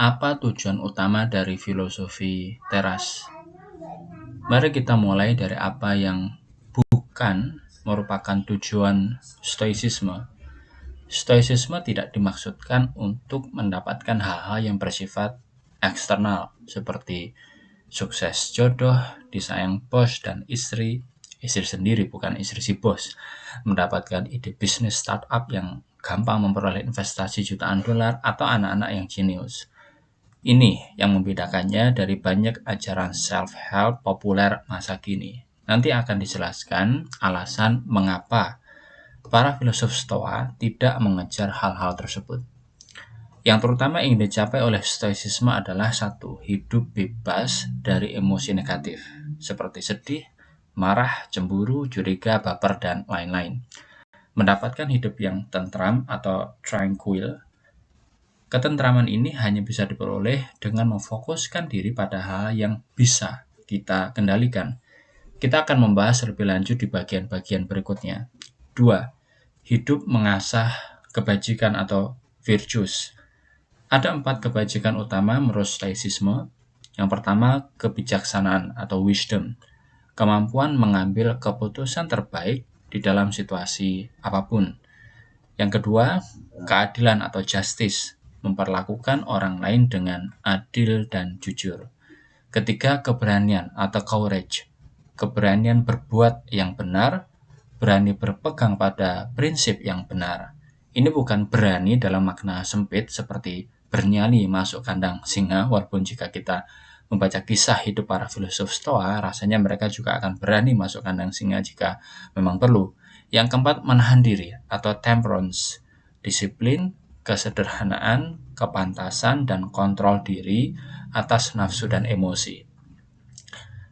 Apa tujuan utama dari filosofi teras? Mari kita mulai dari apa yang bukan merupakan tujuan stoicisme. Stoicisme tidak dimaksudkan untuk mendapatkan hal-hal yang bersifat eksternal seperti sukses jodoh, disayang bos dan istri sendiri bukan istri si bos, mendapatkan ide bisnis startup yang gampang memperoleh investasi jutaan dolar atau anak-anak yang jenius. Ini yang membedakannya dari banyak ajaran self-help populer masa kini. Nanti akan dijelaskan alasan mengapa para filosof Stoa tidak mengejar hal-hal tersebut. Yang terutama ingin dicapai oleh stoicisme adalah satu, hidup bebas dari emosi negatif, seperti sedih, marah, cemburu, curiga, baper, dan lain-lain. Mendapatkan hidup yang tentram atau tranquil. Ketentraman ini hanya bisa diperoleh dengan memfokuskan diri pada hal yang bisa kita kendalikan. Kita akan membahas lebih lanjut di bagian-bagian berikutnya. 2. Hidup mengasah kebajikan atau virtues. Ada 4 kebajikan utama menurut stoicisme. Yang pertama, kebijaksanaan atau wisdom. Kemampuan mengambil keputusan terbaik di dalam situasi apapun. Yang kedua, keadilan atau justice. Memperlakukan orang lain dengan adil dan jujur. Ketiga, keberanian atau courage. Keberanian berbuat yang benar, berani berpegang pada prinsip yang benar. Ini bukan berani dalam makna sempit seperti bernyali masuk kandang singa, walaupun jika kita membaca kisah hidup para filosof Stoa, rasanya mereka juga akan berani masuk kandang singa jika memang perlu. Yang keempat, menahan diri atau temperance, disiplin, kesederhanaan, kepantasan, dan kontrol diri atas nafsu dan emosi.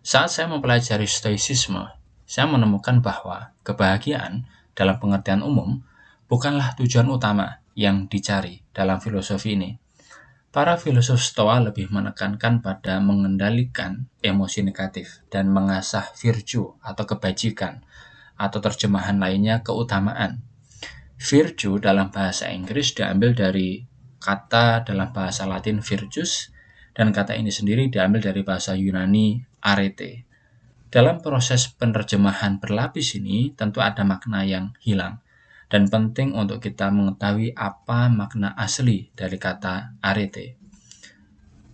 Saat saya mempelajari stoicisme, saya menemukan bahwa kebahagiaan dalam pengertian umum bukanlah tujuan utama yang dicari dalam filosofi ini. Para filosof Stoa lebih menekankan pada mengendalikan emosi negatif dan mengasah virtue atau kebajikan, atau terjemahan lainnya keutamaan. Virtue dalam bahasa Inggris diambil dari kata dalam bahasa Latin virtus, dan kata ini sendiri diambil dari bahasa Yunani arete. Dalam proses penerjemahan berlapis ini tentu ada makna yang hilang, dan penting untuk kita mengetahui apa makna asli dari kata arete.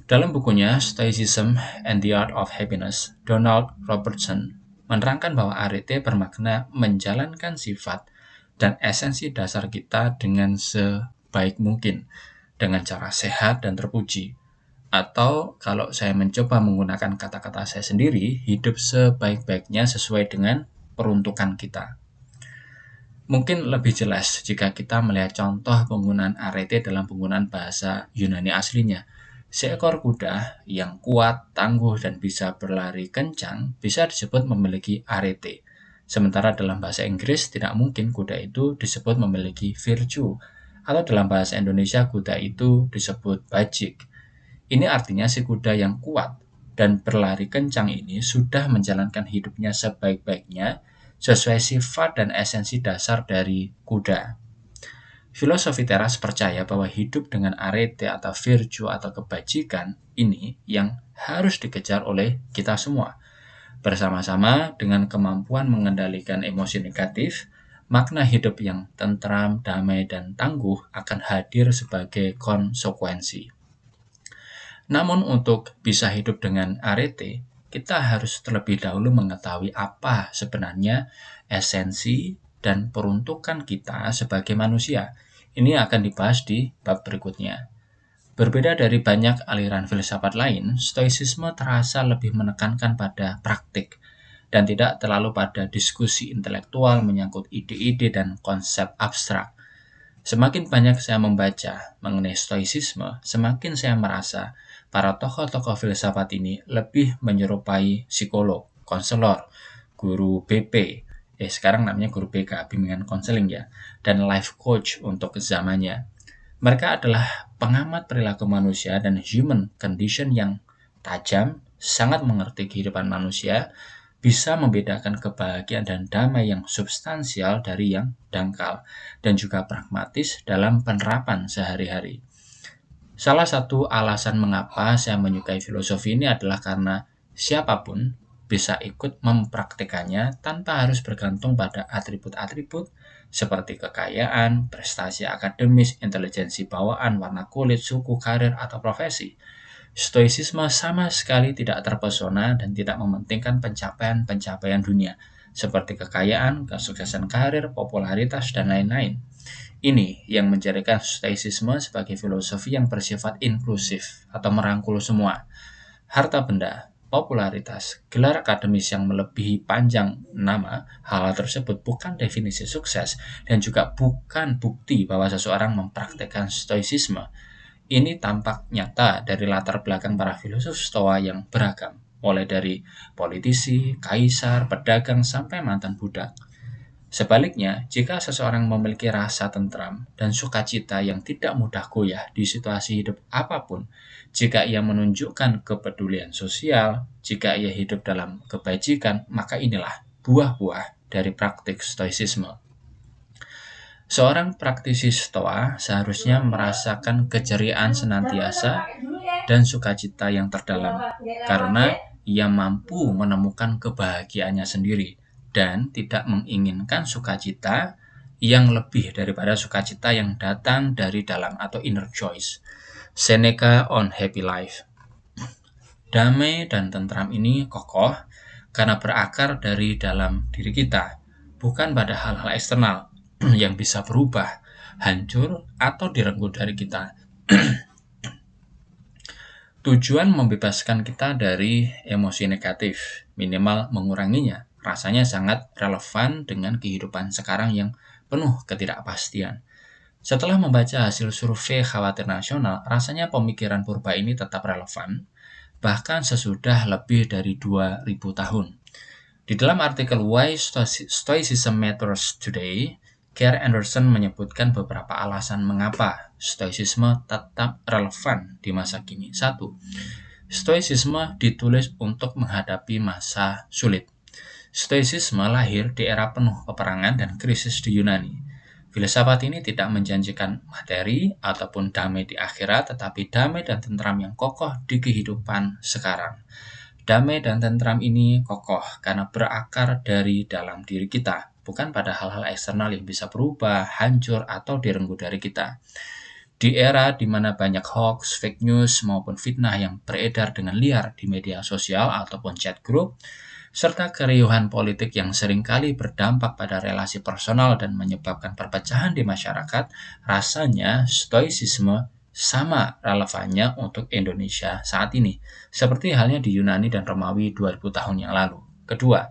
Dalam bukunya Stoicism and the Art of Happiness, Donald Robertson menerangkan bahwa arete bermakna menjalankan sifat dan esensi dasar kita dengan sebaik mungkin, dengan cara sehat dan terpuji. Atau kalau saya mencoba menggunakan kata-kata saya sendiri, hidup sebaik-baiknya sesuai dengan peruntukan kita. Mungkin lebih jelas jika kita melihat contoh penggunaan arete dalam penggunaan bahasa Yunani aslinya. Seekor kuda yang kuat, tangguh, dan bisa berlari kencang bisa disebut memiliki arete. Sementara dalam bahasa Inggris tidak mungkin kuda itu disebut memiliki virtue, atau dalam bahasa Indonesia kuda itu disebut bajik. Ini artinya si kuda yang kuat dan berlari kencang ini sudah menjalankan hidupnya sebaik-baiknya sesuai sifat dan esensi dasar dari kuda. Filosofi teras percaya bahwa hidup dengan arete atau virtue atau kebajikan ini yang harus dikejar oleh kita semua. Bersama-sama dengan kemampuan mengendalikan emosi negatif, makna hidup yang tentram, damai, dan tangguh akan hadir sebagai konsekuensi. Namun untuk bisa hidup dengan arete, kita harus terlebih dahulu mengetahui apa sebenarnya esensi dan peruntukan kita sebagai manusia. Ini akan dibahas di bab berikutnya. Berbeda dari banyak aliran filsafat lain, stoicisme terasa lebih menekankan pada praktik dan tidak terlalu pada diskusi intelektual menyangkut ide-ide dan konsep abstrak. Semakin banyak saya membaca mengenai stoicisme, semakin saya merasa para tokoh-tokoh filsafat ini lebih menyerupai psikolog, konselor, guru BP, sekarang namanya guru BK, bimbingan konseling ya, dan life coach untuk zamannya. Mereka adalah pengamat perilaku manusia dan human condition yang tajam, sangat mengerti kehidupan manusia, bisa membedakan kebahagiaan dan damai yang substansial dari yang dangkal, dan juga pragmatis dalam penerapan sehari-hari. Salah satu alasan mengapa saya menyukai filosofi ini adalah karena siapapun bisa ikut mempraktikannya tanpa harus bergantung pada atribut-atribut seperti kekayaan, prestasi akademis, intelijensi bawaan, warna kulit, suku, karir, atau profesi. Stoicisme sama sekali tidak terpesona dan tidak mementingkan pencapaian-pencapaian dunia, seperti kekayaan, kesuksesan karir, popularitas, dan lain-lain. Ini yang menjadikan Stoicisme sebagai filosofi yang bersifat inklusif atau merangkul semua. Harta benda, popularitas, gelar akademis yang melebihi panjang nama, hal tersebut bukan definisi sukses dan juga bukan bukti bahwa seseorang mempraktekkan Stoicisme. Ini tampak nyata dari latar belakang para filosof Stoa yang beragam, mulai dari politisi, kaisar, pedagang, sampai mantan budak. Sebaliknya, jika seseorang memiliki rasa tentram dan sukacita yang tidak mudah goyah di situasi hidup apapun, jika ia menunjukkan kepedulian sosial, jika ia hidup dalam kebajikan, maka inilah buah-buah dari praktik Stoicisme. Seorang praktisi Stoa seharusnya merasakan keceriaan senantiasa dan sukacita yang terdalam, karena ia mampu menemukan kebahagiaannya sendiri dan tidak menginginkan sukacita yang lebih daripada sukacita yang datang dari dalam atau inner choice. Seneca on Happy Life. Damai dan tentram ini kokoh karena berakar dari dalam diri kita, bukan pada hal-hal eksternal yang bisa berubah, hancur, atau direnggut dari kita. Tujuan membebaskan kita dari emosi negatif, minimal menguranginya, rasanya sangat relevan dengan kehidupan sekarang yang penuh ketidakpastian. Setelah membaca hasil survei khawatir nasional, rasanya pemikiran purba ini tetap relevan, bahkan sesudah lebih dari 2000 tahun. Di dalam artikel Why Stoicism Matters Today, Gary Anderson menyebutkan beberapa alasan mengapa Stoicisme tetap relevan di masa kini. 1. Stoicisme ditulis untuk menghadapi masa sulit. Stoicisme lahir di era penuh peperangan dan krisis di Yunani. Filsafat ini tidak menjanjikan materi ataupun damai di akhirat, tetapi damai dan tentram yang kokoh di kehidupan sekarang. Damai dan tentram ini kokoh karena berakar dari dalam diri kita, bukan pada hal-hal eksternal yang bisa berubah, hancur, atau direnggut dari kita. Di era di mana banyak hoax, fake news, maupun fitnah yang beredar dengan liar di media sosial ataupun chat group, serta keriuhan politik yang seringkali berdampak pada relasi personal dan menyebabkan perpecahan di masyarakat, rasanya Stoicisme sama relevannya untuk Indonesia saat ini, seperti halnya di Yunani dan Romawi 2000 tahun yang lalu. Kedua,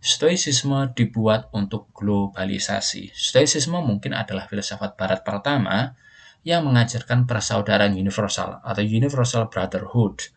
Stoicisme dibuat untuk globalisasi. Stoicisme mungkin adalah filsafat barat pertama yang mengajarkan persaudaraan universal atau universal brotherhood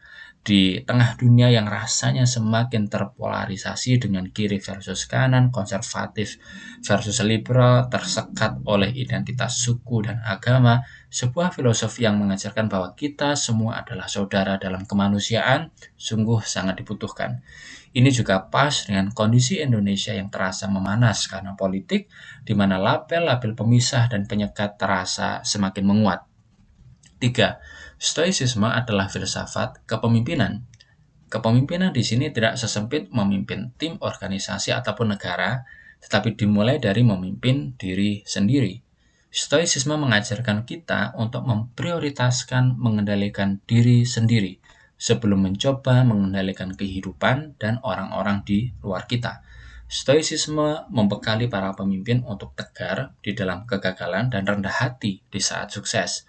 di tengah dunia yang rasanya semakin terpolarisasi dengan kiri versus kanan, konservatif versus liberal, tersekat oleh identitas suku dan agama. Sebuah filosofi yang mengajarkan bahwa kita semua adalah saudara dalam kemanusiaan sungguh sangat dibutuhkan. Ini juga pas dengan kondisi Indonesia yang terasa memanas karena politik, di mana label-label pemisah dan penyekat terasa semakin menguat. 3. Stoicisme adalah filsafat kepemimpinan. Kepemimpinan di sini tidak sesempit memimpin tim, organisasi, ataupun negara, tetapi dimulai dari memimpin diri sendiri. Stoicisme mengajarkan kita untuk memprioritaskan mengendalikan diri sendiri sebelum mencoba mengendalikan kehidupan dan orang-orang di luar kita. Stoicisme membekali para pemimpin untuk tegar di dalam kegagalan dan rendah hati di saat sukses.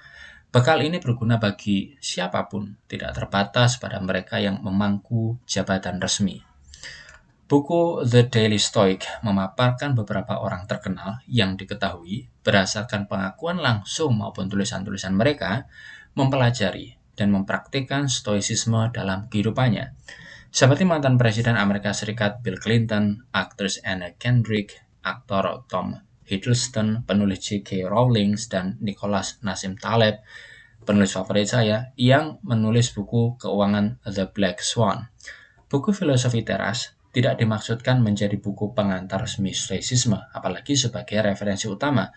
Bekal ini berguna bagi siapapun, tidak terbatas pada mereka yang memangku jabatan resmi. Buku The Daily Stoic memaparkan beberapa orang terkenal yang diketahui berdasarkan pengakuan langsung maupun tulisan-tulisan mereka mempelajari dan mempraktikkan stoicisme dalam kehidupannya. Seperti mantan Presiden Amerika Serikat Bill Clinton, aktris Anna Kendrick, aktor Tom Hiddleston, penulis J.K. Rowling, dan Nicholas Nassim Taleb, penulis favorit saya, yang menulis buku keuangan The Black Swan. Buku filosofi teras tidak dimaksudkan menjadi buku pengantar resmi Stoicisme, apalagi sebagai referensi utama.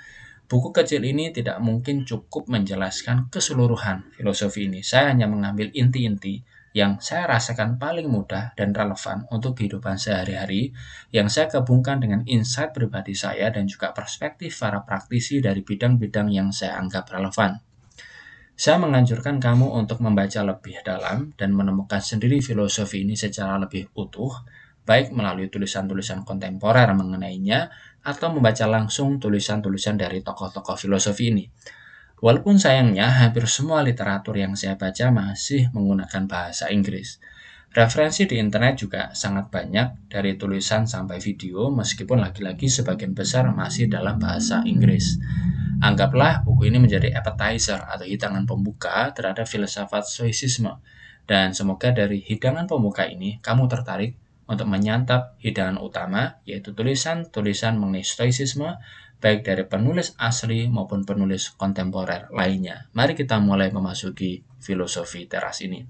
Buku kecil ini tidak mungkin cukup menjelaskan keseluruhan filosofi ini. Saya hanya mengambil inti-inti yang saya rasakan paling mudah dan relevan untuk kehidupan sehari-hari, yang saya gabungkan dengan insight pribadi saya dan juga perspektif para praktisi dari bidang-bidang yang saya anggap relevan. Saya menganjurkan kamu untuk membaca lebih dalam dan menemukan sendiri filosofi ini secara lebih utuh, baik melalui tulisan-tulisan kontemporer mengenainya atau membaca langsung tulisan-tulisan dari tokoh-tokoh filosofi ini. Walaupun sayangnya hampir semua literatur yang saya baca masih menggunakan bahasa Inggris. Referensi di internet juga sangat banyak, dari tulisan sampai video, meskipun lagi-lagi sebagian besar masih dalam bahasa Inggris. Anggaplah buku ini menjadi appetizer atau hidangan pembuka terhadap filsafat stoicisme. Dan semoga dari hidangan pembuka ini kamu tertarik untuk menyantap hidangan utama, yaitu tulisan-tulisan mengenai stoicisme, baik dari penulis asli maupun penulis kontemporer lainnya. Mari kita mulai memasuki filosofi teras ini.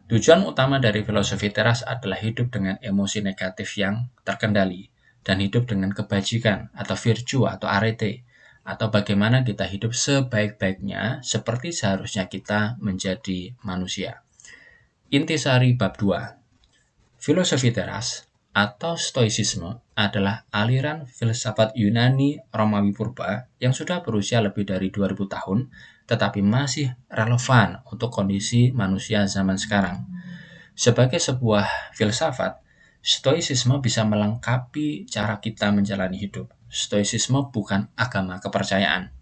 Tujuan utama dari filosofi teras adalah hidup dengan emosi negatif yang terkendali dan hidup dengan kebajikan atau virtue atau arete, atau bagaimana kita hidup sebaik-baiknya seperti seharusnya kita menjadi manusia. Intisari bab 2. Filosofi teras atau stoicisme adalah aliran filsafat Yunani Romawi purba yang sudah berusia lebih dari 2000 tahun tetapi masih relevan untuk kondisi manusia zaman sekarang. Sebagai sebuah filsafat, stoicisme bisa melengkapi cara kita menjalani hidup. Stoicisme bukan agama kepercayaan.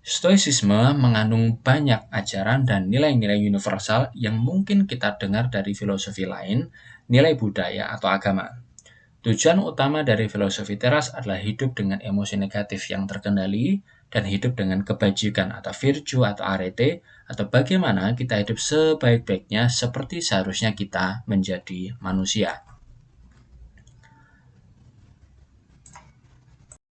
Stoicisme mengandung banyak ajaran dan nilai-nilai universal yang mungkin kita dengar dari filosofi lain, nilai budaya atau agama. Tujuan utama dari filosofi teras adalah hidup dengan emosi negatif yang terkendali dan hidup dengan kebajikan atau virtue atau arete, atau bagaimana kita hidup sebaik-baiknya seperti seharusnya kita menjadi manusia.